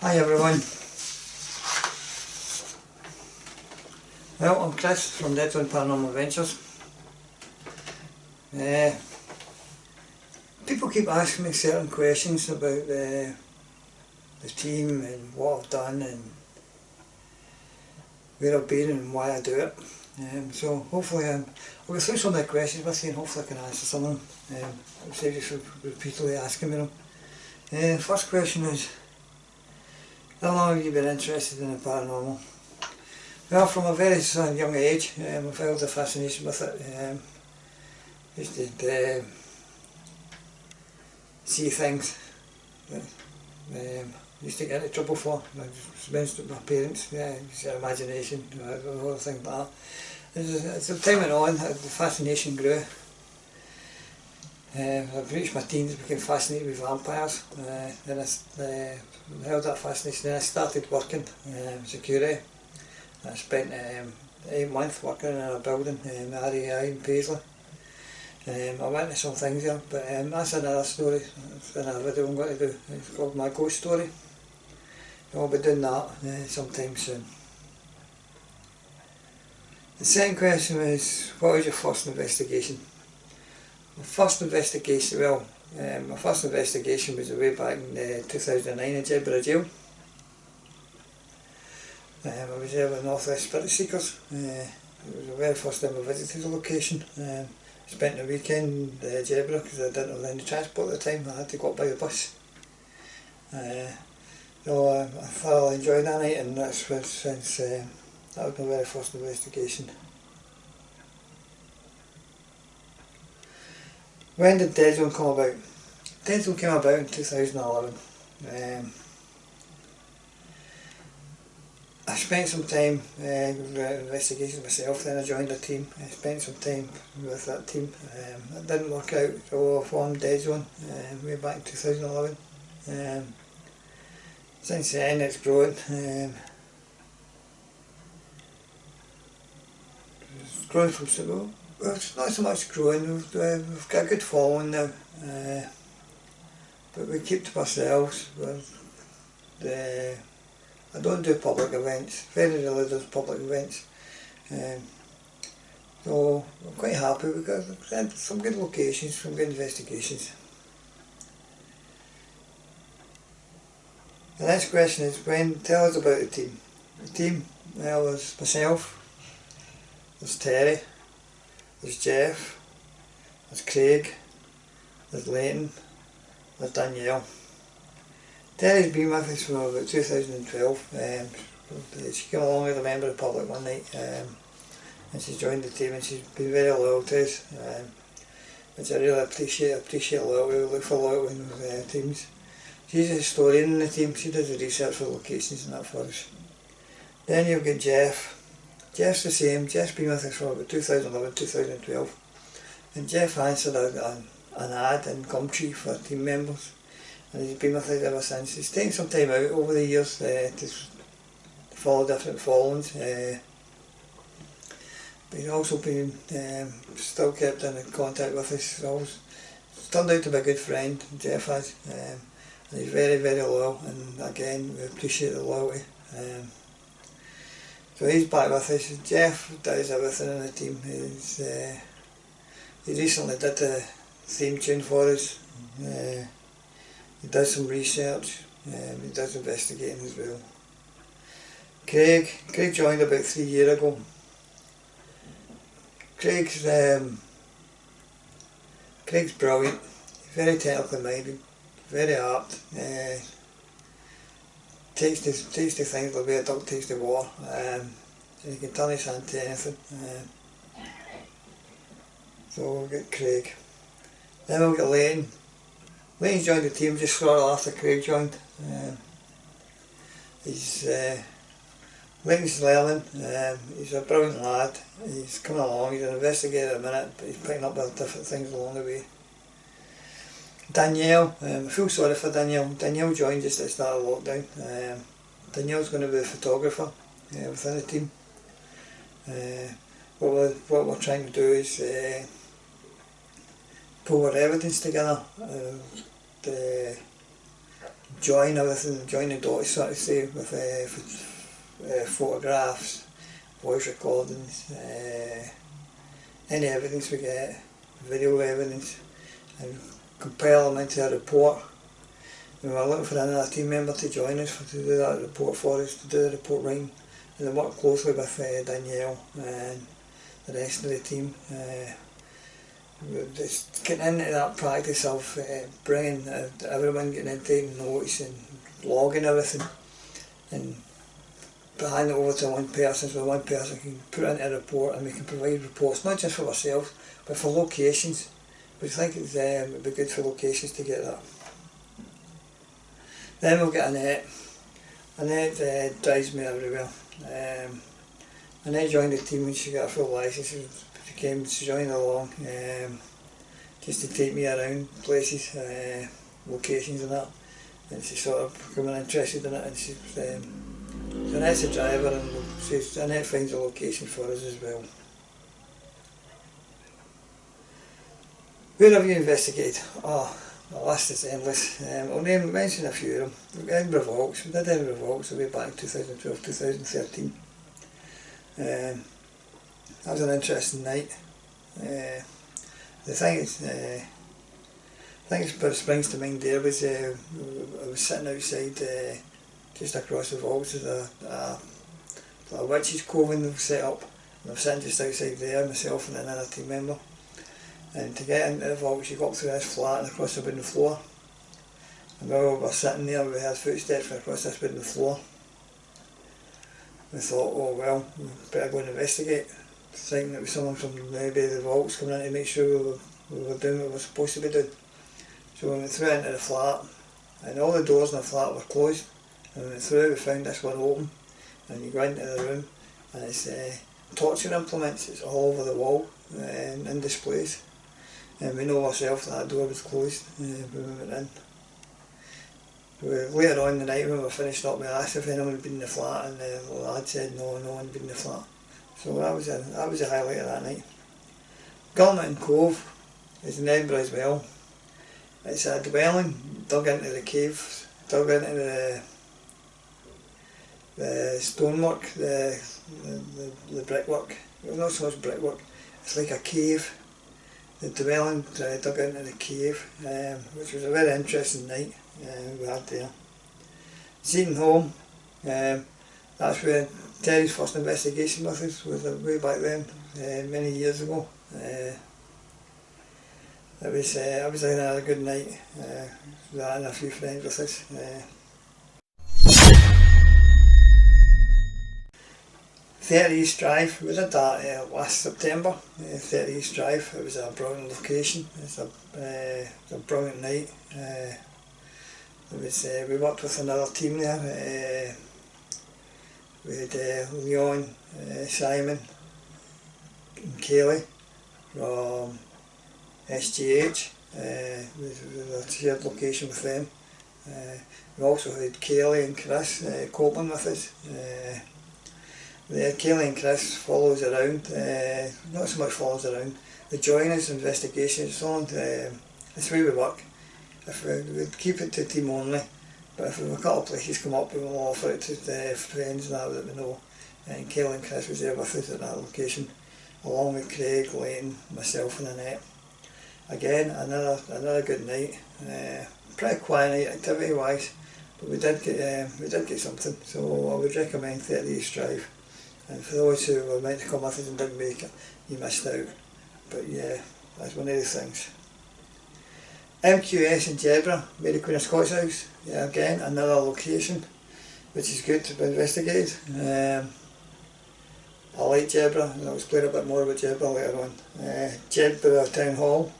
Hi everyone. Well, I'm Chris from Deadzone Paranormal Adventures. People keep asking me certain questions about the team and what I've done and where I've been and why I do it. So hopefully I'll go through some of the questions with you and hopefully I can answer some of them. Instead of just repeatedly asking me them. First question is, how long have you been interested in the paranormal? Well, from a very young age, I've held a fascination with it. Used to see things that used to get into trouble for. I just mentioned my parents, their imagination, the whole thing like that. As the time went on, the fascination grew. I've reached my teens, became fascinated with vampires. Then I held that fascination. Then I started working security. I spent 8 months working in a building in RAI in Paisley. I went into some things here, but that's another story. It's another video I'm going to do. It's called My Ghost Story. I'll be doing that sometime soon. The second question was, what was your first investigation? My first investigation, my first investigation was way back in 2009 in Jedburgh Jail. I was there with North West Spirit Seekers. It was the very first time I visited the location. Spent the weekend in Jedburgh because I didn't have any transport at the time. I had to go up by the bus. So I thoroughly enjoyed that night, and that was my very first investigation. When did Deadzone come about? Deadzone came about in 2011. I spent some time with investigations myself, then I joined a team. I spent some time with that team. It didn't work out, so I formed Deadzone way back in 2011. Since then it's grown. It's grown from it's not so much growing, we've got a good following now, but we keep to ourselves. I don't do public events, very rarely do public events, so I'm quite happy because we've had some good locations, some good investigations. The next question is, tell us about the team. The team, well, there's myself, there's Terry, there's Jeff, there's Craig, there's Leighton, there's Danielle. Terry's been with us from about 2012. She came along as a member of the public one night and she's joined the team and she's been very loyal to us, which I really appreciate. I appreciate loyalty. We look for loyalty in those teams. She's a historian in the team. She does the research for locations and that for us. Then you've got Jeff. Jeff's the same. Jeff's been with us from about 2011, 2012. And Jeff answered an ad in Gumtree for team members. And he's been with us ever since. He's taken some time out over the years to follow different followings. But he's also been still kept in contact with us. Always turned out to be a good friend, Jeff has. And he's very, very loyal, and again we appreciate the loyalty. So he's back with us. Jeff does everything in the team. He recently did the theme tune for us. He does some research, he does investigating as well. Craig joined about 3 years ago. Craig's brilliant, very technically minded, very apt. Takes the things the way a dog takes the water. And he can turn his hand to anything. So we've got Craig. Then we've got Leighton. Leighton's joined the team just shortly after Craig joined. Leighton's learning, he's a brilliant lad, he's coming along, he's an investigator at the minute, but he's picking up with different things along the way. Danielle, I feel sorry for Danielle. Danielle joined just at the start of lockdown. Danielle's going to be a photographer within the team. What we're trying to do is pull our evidence together, join everything, join the dots, so to say, with photographs, voice recordings, any evidence we get, video evidence, and compile them into a report. We were looking for another team member to join us to do that report for us, to do the report writing, and then work closely with Danielle and the rest of the team. We're just getting into that practice of bringing everyone, getting in, taking notes and logging everything, and handing it over to one person, so one person can put it into a report, and we can provide reports not just for ourselves but for locations. We think it would be good for locations to get that. Then we'll get Annette. Annette drives me everywhere. Annette joined the team when she got a full licence. She joined along just to take me around places, locations and that, and she's sort of becoming interested in it, and Annette's a driver, and Annette finds a location for us as well. Where have you investigated? Oh, the list is endless. I'll mention a few of them. Edinburgh Vaults. We did Edinburgh Vaults way back in 2012, 2013. That was an interesting night. The thing that springs to mind there was I was sitting outside just across the vaults of a witch's coven they've set up, and I was sitting just outside there, myself and another team member. And to get into the vaults you go up through this flat and across the wooden floor. And while we were sitting there we heard footsteps across this wooden floor. We thought, oh well, we better go and investigate. Thinking it was someone from maybe the vaults coming in to make sure we were doing what we were supposed to be doing. So we went through into the flat, and all the doors in the flat were closed. And we went through, we found this one open, and you go into the room, and it's torture implements. It's all over the wall in displays. And we know ourselves that door was closed when we went in. Later on in the night when we were finished up, we asked if anyone had been in the flat, and the lad said no one had been in the flat. So that was a highlight of that night. Gulman Cove is in Edinburgh as well. It's a dwelling dug into the caves, dug into the stonework, the brickwork. Well, not so much brickwork, it's like a cave. The dwelling dug into the cave, which was a very interesting night we had there. Seaton Home, that's where Terry's first investigation with us was way back then, many years ago. It was another good night, that and a few friends with us. 30 East Drive, we did that last September, 30 East Drive. It was a brilliant location, it's a brilliant night. We worked with another team there. We had Leon, Simon and Kaylee from SGH, with a shared location with them. We also had Kaylee and Chris Copeland with us. Kaylee and Chris follows around, not so much follows around, they join us in investigations. It's the way we work. If we'd keep it to team only, but if a couple of places come up we will offer it to friends now that we know. And Kaylee and Chris was there with us at that location, along with Craig, Leighton, myself and Annette. Again, another good night. Pretty quiet night activity wise, but we did get something, so I would recommend 30 East Drive. And for those who were meant to come with us and didn't make it, you missed out. But yeah, that's one of the things. MQS in Jedburgh, Mary Queen of Scots House. Yeah, again, another location, which is good to be investigated. I like Jedburgh, and I'll explain a bit more about Jedburgh later on. Jedburgh Town Hall,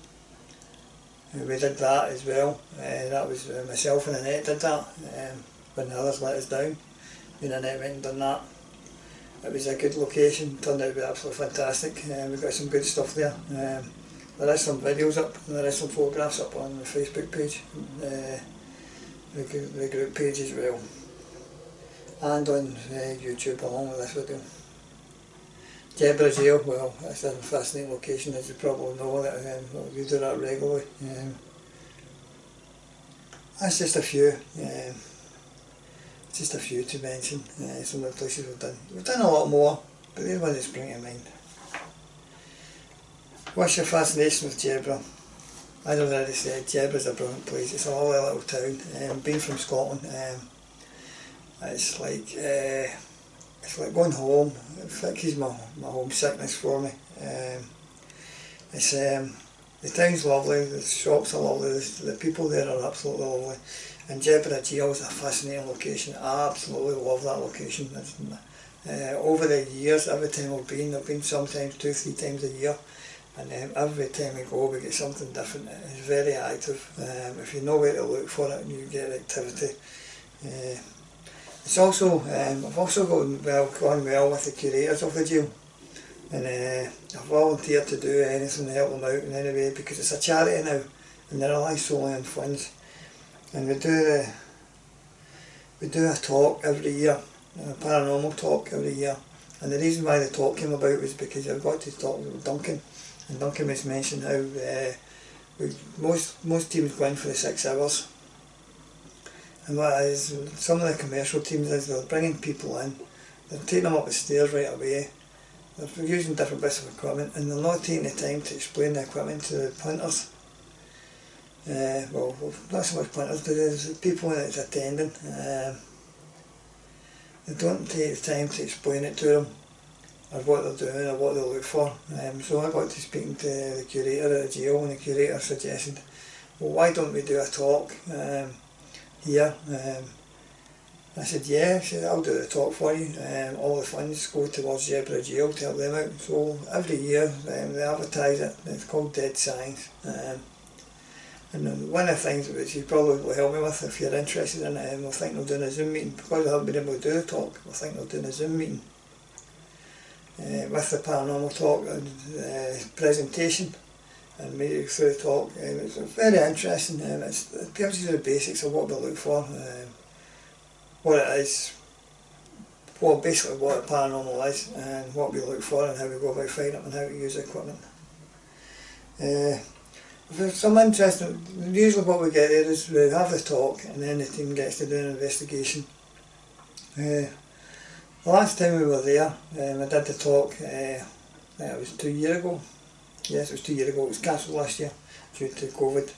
we did that as well. That was myself and Annette did that, when the others let us down. Me and Annette went and done that. It was a good location, turned out to be absolutely fantastic. We got some good stuff there. There is some videos up, and there is some photographs up on the Facebook page, the group page as well, and on YouTube along with this video. Jedburgh Jail, well, that's a fascinating location, as you probably know, that we do that regularly. that's just a few. Just a few to mention. Some of the places we've done. We've done a lot more, but they're the ones that spring to mind. What's your fascination with Jedburgh? As I've already said, Jedburgh's a brilliant place. It's a lovely little town. Being from Scotland, it's like going home. It fixes my homesickness for me. It's the town's lovely. The shops are lovely. The people there are absolutely lovely. And Jedburgh Jail is a fascinating location. I absolutely love that location. Over the years, every time I've been sometimes 2-3 times a year. And every time we go we get something different. It's very active. If you know where to look for it, you get activity. It's also, I've also gone well with the curators of the jail. And I've volunteered to do anything to help them out in any way, because it's a charity now and they rely solely on funds. And we do a talk every year, a paranormal talk every year. And the reason why the talk came about was because I got to talk with Duncan. And Duncan was mentioning how most teams go in for the 6 hours. And what is, some of the commercial teams is they're bringing people in, they're taking them up the stairs right away, they're using different bits of equipment, and they're not taking the time to explain the equipment to the punters. Well, not so much punters, but there's people that's attending. They don't take the time to explain it to them, or what they're doing, or what they look for. So I got to speaking to the curator at the jail, and the curator suggested, well, why don't we do a talk here? I said, yeah. She said, I'll do the talk for you. All the funds go towards Jedburgh Jail to help them out. So every year they advertise it. It's called Dead Science. And one of the things which you probably will help me with, if you're interested in it, we're thinking of doing a Zoom meeting. Because I haven't been able to do the talk, we're thinking of doing a Zoom meeting with the paranormal talk and presentation, and maybe through the talk. It's very interesting. It tells you the basics of what we look for, what it is, basically what a paranormal is, and what we look for, and how we go about finding it, and how to use the equipment. If there's some interesting, usually what we get there is we have the talk, and then the team gets to do an investigation. The last time we were there, I did the talk, it was 2 years ago. Yes, it was 2 years ago. It was cancelled last year due to COVID.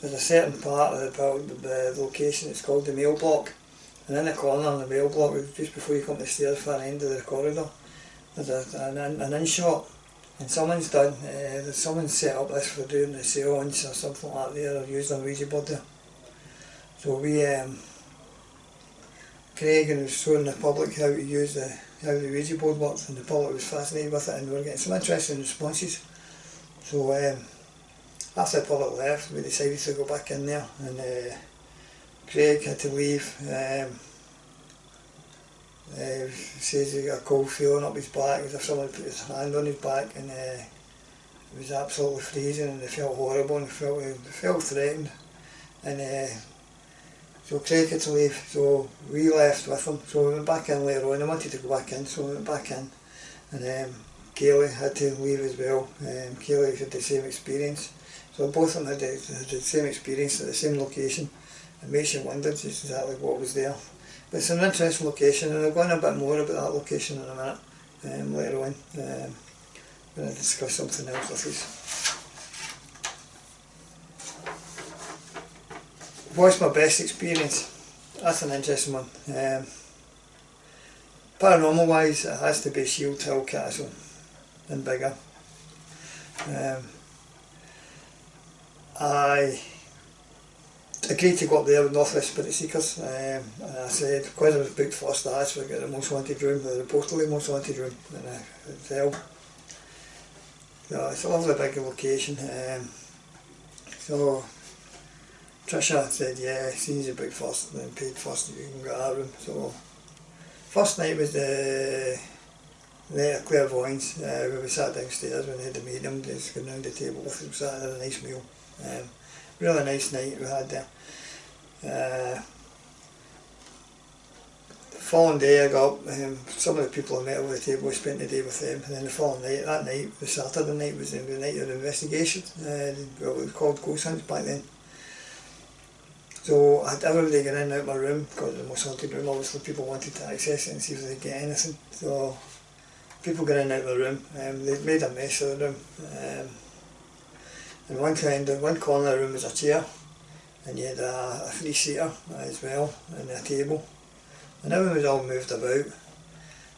There's a certain part of the location, it's called the mail block, and in the corner of the mail block, just before you come to the stairs, far end of the corridor, there's an in-shot, and someone's set up this for doing the seance or something like that there, or using a Ouija board there. So we, Craig was showing the public how to use how the Ouija board works, and the public was fascinated with it, and we were getting some interesting responses. So after the public left, we decided to go back in there, and Craig had to leave. Says he got a cold feeling up his back, as if someone put his hand on his back, and it was absolutely freezing, and they felt horrible, and they felt threatened. And so Craig had to leave, so we left with him. So we went back in later on. I wanted to go back in, so we went back in. And Kaylee had to leave as well. Kaylee had the same experience. So both of them had the same experience at the same location. It makes you wonder just exactly what was there. But it's an interesting location, and I'll go on a bit more about that location in a minute, later on. I'm going to discuss something else with you. What's my best experience? That's an interesting one. Paranormal wise, it has to be Shield Hill Castle in Biggar. I agreed to go up there with North West Spirit Seekers, and I said, because I was booked first, I asked for the most wanted room, the reportedly most wanted room in a hotel. So it's a lovely big location. So Trisha said, yeah, as soon as you booked first and then paid first, you can get that room. So first night was the night of clairvoyance, where we sat downstairs when we had the medium, just going round the table with them, sat and had a nice meal. Really nice night we had there. The following day I got up, some of the people I met over the table, I spent the day with them, and then the following night, that night, the Saturday night, was the night of the investigation. Well, it was called Ghost Hunts back then. So I had everybody get in and out of my room, because it was the most haunted room. Obviously people wanted to access it and see if they could get anything. So people got in and out of my room. They'd made a mess of the room. And one corner of the room was a chair, and you had a three-seater as well, and a table. And everything was all moved about.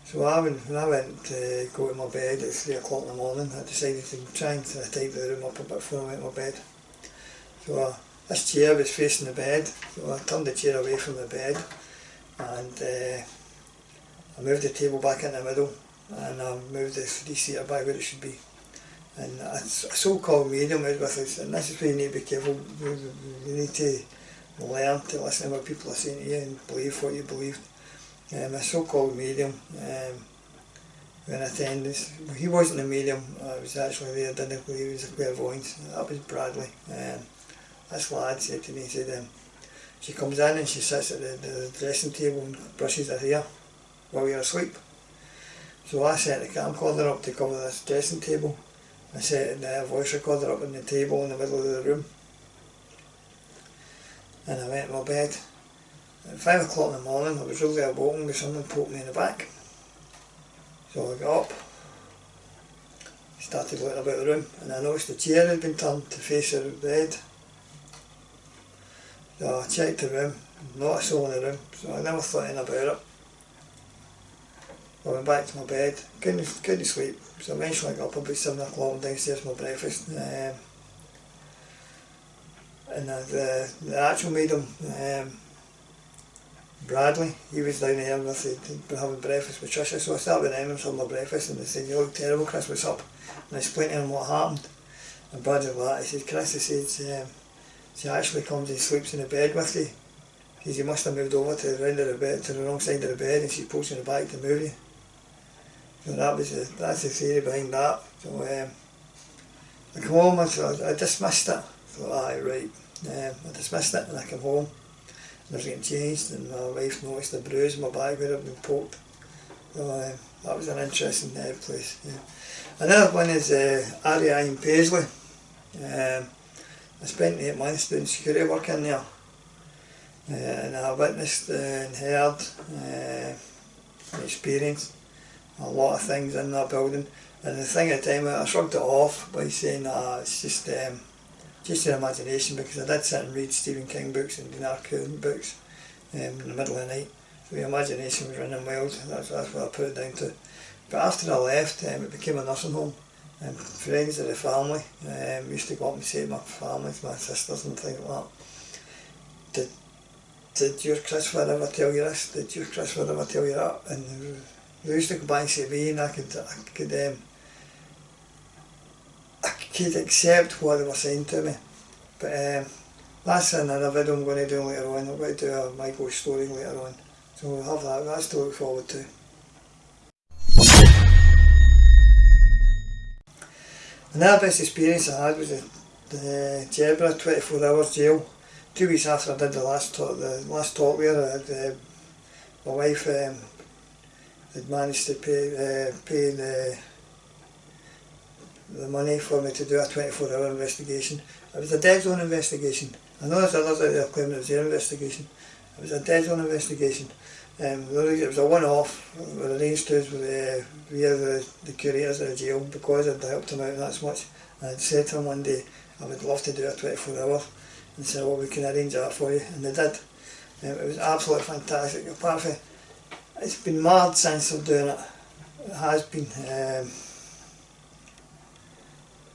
So when I went to go to my bed at 3 o'clock in the morning, I decided to try and tidy the room up a bit before I went to my bed. So this chair was facing the bed, so I turned the chair away from the bed, and I moved the table back in the middle, and I moved the three-seater back where it should be. And a so-called medium was with us, and this is where you need to be careful. You need to learn to listen to what people are saying to you and believe what you believe. A so-called medium in attendance. He wasn't a medium, I was actually there, didn't believe he was a clairvoyant. That was Bradley. This lad said to me, he said, she comes in and she sits at the dressing table and brushes her hair while you're asleep. So I set the camcorder up to cover this dressing table. I set the voice recorder up on the table in the middle of the room. And I went to my bed. At 5 o'clock in the morning, I was really awoken with someone poked me in the back. So I got up, started looking about the room, and I noticed the chair had been turned to face the bed. So I checked the room, not a soul in the room, so I never thought anything about it. I went back to my bed, couldn't sleep, so eventually I got up about 7 o'clock and downstairs for my breakfast. And the actual medium, Bradley, he was down there with having breakfast with Tricia, so I started with him and had my breakfast, and they said, "You look terrible, Chris, what's up?" And I explained to him what happened. And Bradley laughed. He said, "Chris," he said, "she actually comes and sleeps in the bed with you. He said, you must have moved over to the end of the bed, to the wrong side of the bed, and she pulls you in the back to move you." So that's the theory behind that. So I come home, I dismissed it. I thought, aye, right. I dismissed it, and I came home. I was getting changed, and my wife noticed a bruise in my back where I'd been poked. So that was an interesting place. Yeah. Another one is RAI in Paisley. I spent 8 months doing security work in there, and I witnessed and heard and experienced a lot of things in that building. And the thing at the time, I shrugged it off by saying it's just your imagination, because I did sit and read Stephen King books and Dean Arcade books in the middle of the night. So the imagination was running wild. That's what I put it down to. But after I left, it became a nursing home. Friends of the family used to go up and say to my family, my sisters and things like that, did your Christopher ever tell you this? Did your Christopher ever tell you that? And they used to come back and say to me, and I could accept what they were saying to me. But that's another video I'm going to do later on. I'm going to do my ghost story later on. So we'll have that. That's to look forward to. Another best experience I had was the Jedburgh 24 hours jail. 2 weeks after I did the last talk there, I had, my wife had managed to pay the money for me to do a 24-hour investigation. It was a Deadzone investigation. I know there's others out there claiming it was their investigation. It was a Deadzone investigation. It was a one-off. It was arranged to us via the curators of the jail, because I'd helped them out that much. And I'd said to them one day, I would love to do a 24-hour. And said, well, we can arrange that for you. And they did. It was absolutely fantastic. Apart from, it's been mad since I'm doing it. It has been.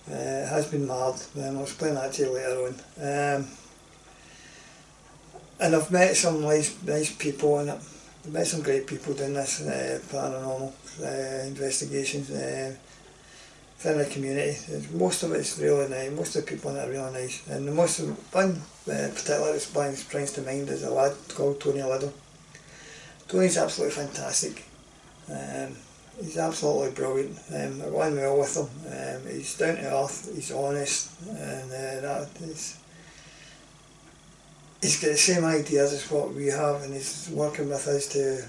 It has been mad. I'll explain that to you later on. And I've met some nice people in it. I've met some great people doing this paranormal investigations within the community. Most of it's really nice. Most of the people in it are really nice. And the one particular that springs to mind is a lad called Tony Liddell. Tony's absolutely fantastic. He's absolutely brilliant. I got on well with him. He's down to earth, he's honest, and he's got the same ideas as what we have, and he's working with us to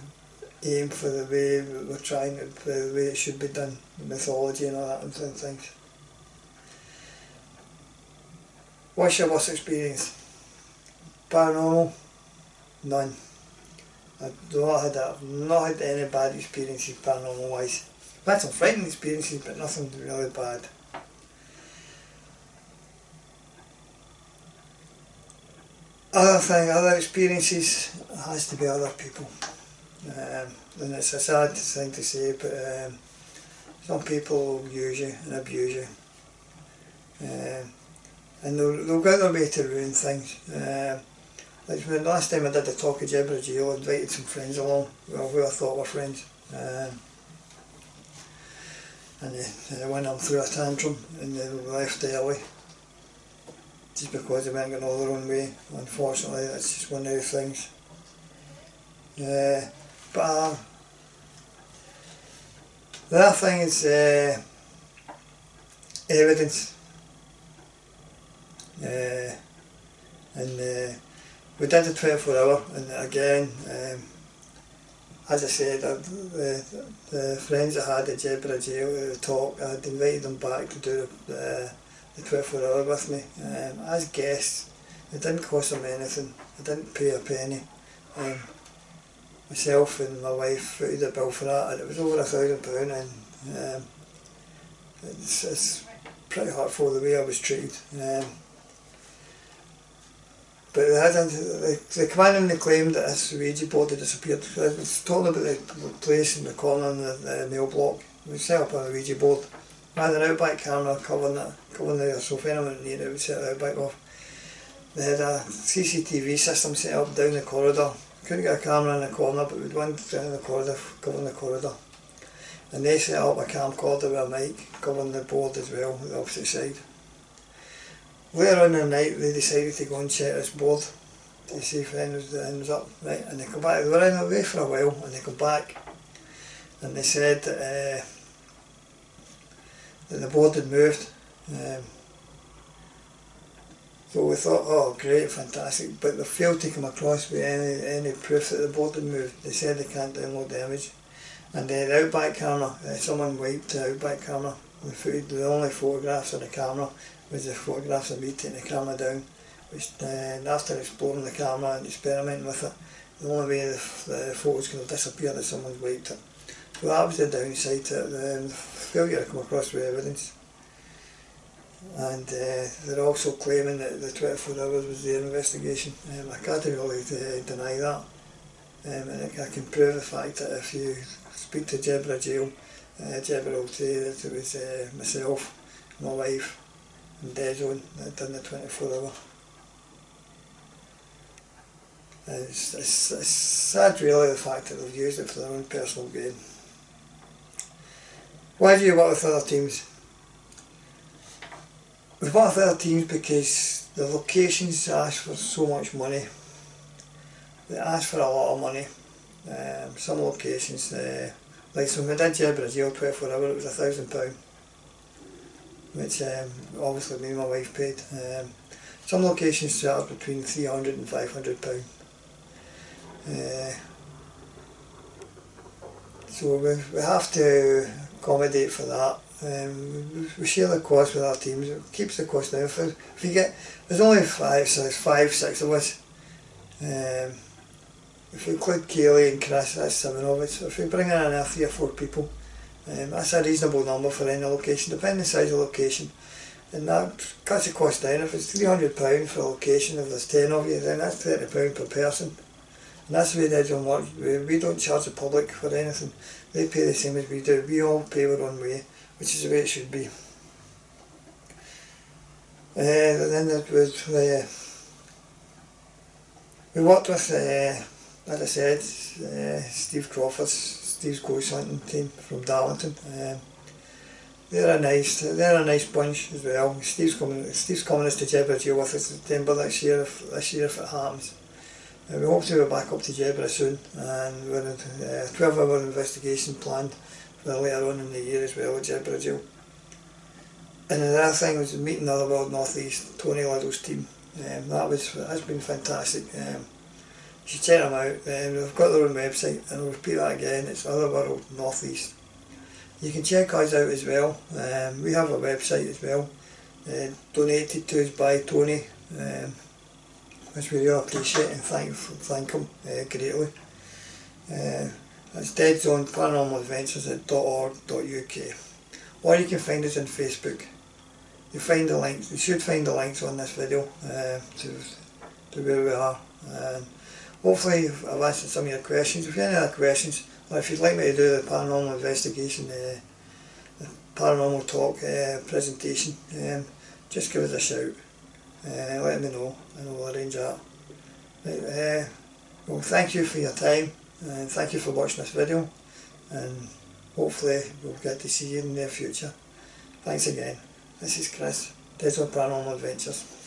aim for the way we're trying, for the way it should be done, mythology and all that and things. What's your worst experience? Paranormal? None. I've not had any bad experiences paranormal wise. I've had some frightening experiences, but nothing really bad. Other experiences has to be other people. And it's a sad thing to say, but some people will use you and abuse you. And they'll go their way to ruin things. Like the last time I did the talk of Deadzone Jail, I invited some friends along, well, who I thought were friends. And they went on through a tantrum and they left early. Just because they weren't getting all their own way. Unfortunately, that's just one of the things. But the other thing is evidence. And we did the 24 hour, and again, as I said, the friends I had at Deadzone Jail talk, I had invited them back to do the 24 hour with me as guests. It didn't cost them anything, I didn't pay a penny. Myself and my wife footed the bill for that, and it was over £1,000, and it's pretty hurtful the way I was treated. But they come in and they claimed that this Ouija board had disappeared. I was told about the place in the corner in the mail block. We set up a Ouija board. I had an outback camera covering there, so if anyone near it would set the outback off. They had a CCTV system set up down the corridor. Couldn't get a camera in the corner, but we'd one down the corridor, covering the corridor. And they set up a camcorder with a mic covering the board as well, the opposite side. Later on in the night, they decided to go and check this board to see if anything was up, right? And they come back. They were in away for a while, and they come back, and they said that the board had moved. So we thought, oh great, fantastic, but they failed to come across with any proof that the board had moved. They said they can't download the image. And the outback camera, someone wiped the outback camera. The only photographs on the camera was the photographs of me taking the camera down, which after exploring the camera and experimenting with it, the only way the photos could have disappeared is someone's wiped it. So that was the downside to it, the failure to come across with evidence. And they're also claiming that the 24 hours was their investigation. I can't really deny that. And I can prove the fact that if you speak to Deadzone Jail, Deborah will say that it was myself, my wife and Deadzone that done the 24 hour. It's sad really, the fact that they've used it for their own personal gain. Why do you work with other teams? We work with other teams because the locations ask for so much money. They ask for a lot of money. Some locations, like so when we did Deadzone Jail 24 hour, it was £1,000, which obviously me and my wife paid. Some locations charge between £300 and £500. So we have to accommodate for that. We share the cost with our teams. It keeps the cost down. If you get, there's only five, six of us. If we include Kaylee and Chris, that's 7 of us. If we bring in 3 or 4 people, that's a reasonable number for any location, depending on the size of the location. And that cuts the cost down. If it's £300 for a location, if there's 10 of you, then that's £30 per person. And that's the way Deadzone works. We don't charge the public for anything. They pay the same as we do. We all pay our own way, which is the way it should be. And then it was, we worked with, as I said, Steve Crawford's, Steve's Ghost Hunting team from Darlington. They're a nice bunch as well. Steve's coming us to Deadzone Jail with us in September this year if it happens. We hope to be back up to Deborah soon, and we're a 12-hour investigation planned for later on in the year as well at Deadzone Jail. And the other thing was meeting Other World North East, Tony Liddell's team. That's been fantastic. You should check them out. They've got their own website, and I'll repeat that again, it's Other World North East. You can check us out as well. We have a website as well, donated to us by Tony. which we really appreciate and thank him greatly. That's Deadzone Paranormal Adventures at .org.uk. Or you can find us on Facebook. You find the links. You should find the links on this video to where we are. Hopefully I've answered some of your questions. If you have any other questions, or if you'd like me to do the paranormal investigation, the paranormal talk presentation, just give us a shout. Let me know and we'll arrange that. Well, thank you for your time and thank you for watching this video, and hopefully we'll get to see you in the near future. Thanks again. This is Chris, Deadzone Paranormal Adventures.